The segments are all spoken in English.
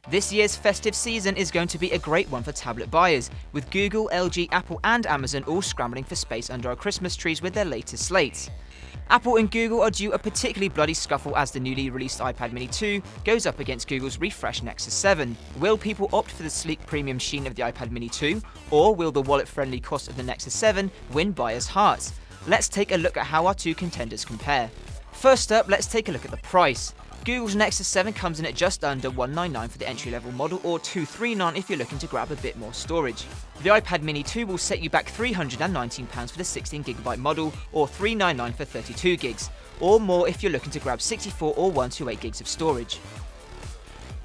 This year's festive season is going to be a great one for tablet buyers, with Google, LG, Apple and Amazon all scrambling for space under our Christmas trees with their latest slates. Apple and Google are due a particularly bloody scuffle as the newly released iPad mini 2 goes up against Google's refreshed Nexus 7. Will people opt for the sleek premium sheen of the iPad mini 2, or will the wallet-friendly cost of the Nexus 7 win buyers' hearts? Let's take a look at how our two contenders compare. First up, let's take a look at the price. Google's Nexus 7 comes in at just under $199 for the entry-level model, or $239 if you're looking to grab a bit more storage. The iPad mini 2 will set you back £319 for the 16GB model, or $399 for 32 gigs, or more if you're looking to grab 64 or 128 gigs of storage.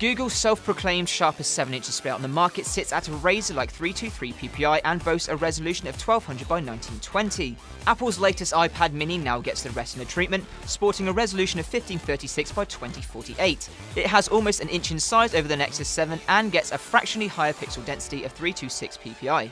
Google's self-proclaimed sharpest 7-inch display on the market sits at a razor-like 323 ppi and boasts a resolution of 1200 by 1920. Apple's latest iPad mini now gets the Retina treatment, sporting a resolution of 1536 by 2048. It has almost an inch in size over the Nexus 7 and gets a fractionally higher pixel density of 326 ppi.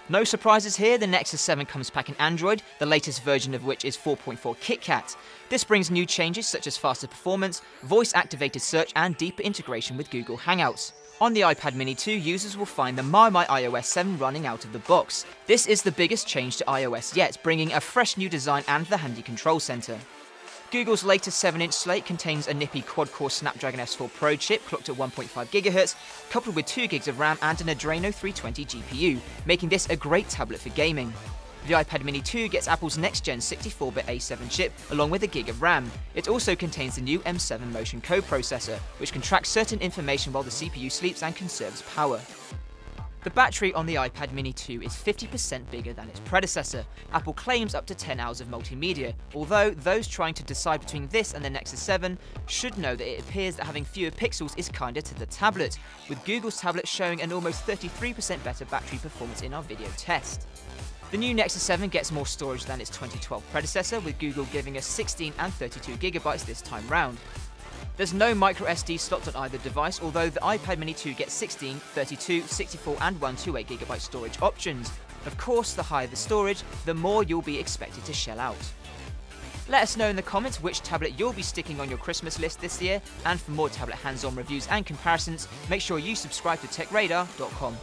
No surprises here, the Nexus 7 comes packing Android, the latest version of which is 4.4 KitKat. This brings new changes such as faster performance, voice-activated search and deeper integration with Google Hangouts. On the iPad mini 2, users will find the My iOS 7 running out of the box. This is the biggest change to iOS yet, bringing a fresh new design and the handy control center. Google's latest 7-inch slate contains a nippy quad-core Snapdragon S4 Pro chip clocked at 1.5 GHz, coupled with 2 GB of RAM and an Adreno 320 GPU, making this a great tablet for gaming. The iPad mini 2 gets Apple's next-gen 64-bit A7 chip, along with a gig of RAM. It also contains the new M7 Motion co-processor, which can track certain information while the CPU sleeps and conserves power. The battery on the iPad mini 2 is 50% bigger than its predecessor. Apple claims up to 10 hours of multimedia, although those trying to decide between this and the Nexus 7 should know that it appears that having fewer pixels is kinder to the tablet, with Google's tablet showing an almost 33% better battery performance in our video test. The new Nexus 7 gets more storage than its 2012 predecessor, with Google giving us 16 and 32 GB this time round. There's no microSD slot on either device, although the iPad mini 2 gets 16, 32, 64 and 128GB storage options. Of course, the higher the storage, the more you'll be expected to shell out. Let us know in the comments which tablet you'll be sticking on your Christmas list this year, and for more tablet hands-on reviews and comparisons, make sure you subscribe to TechRadar.com.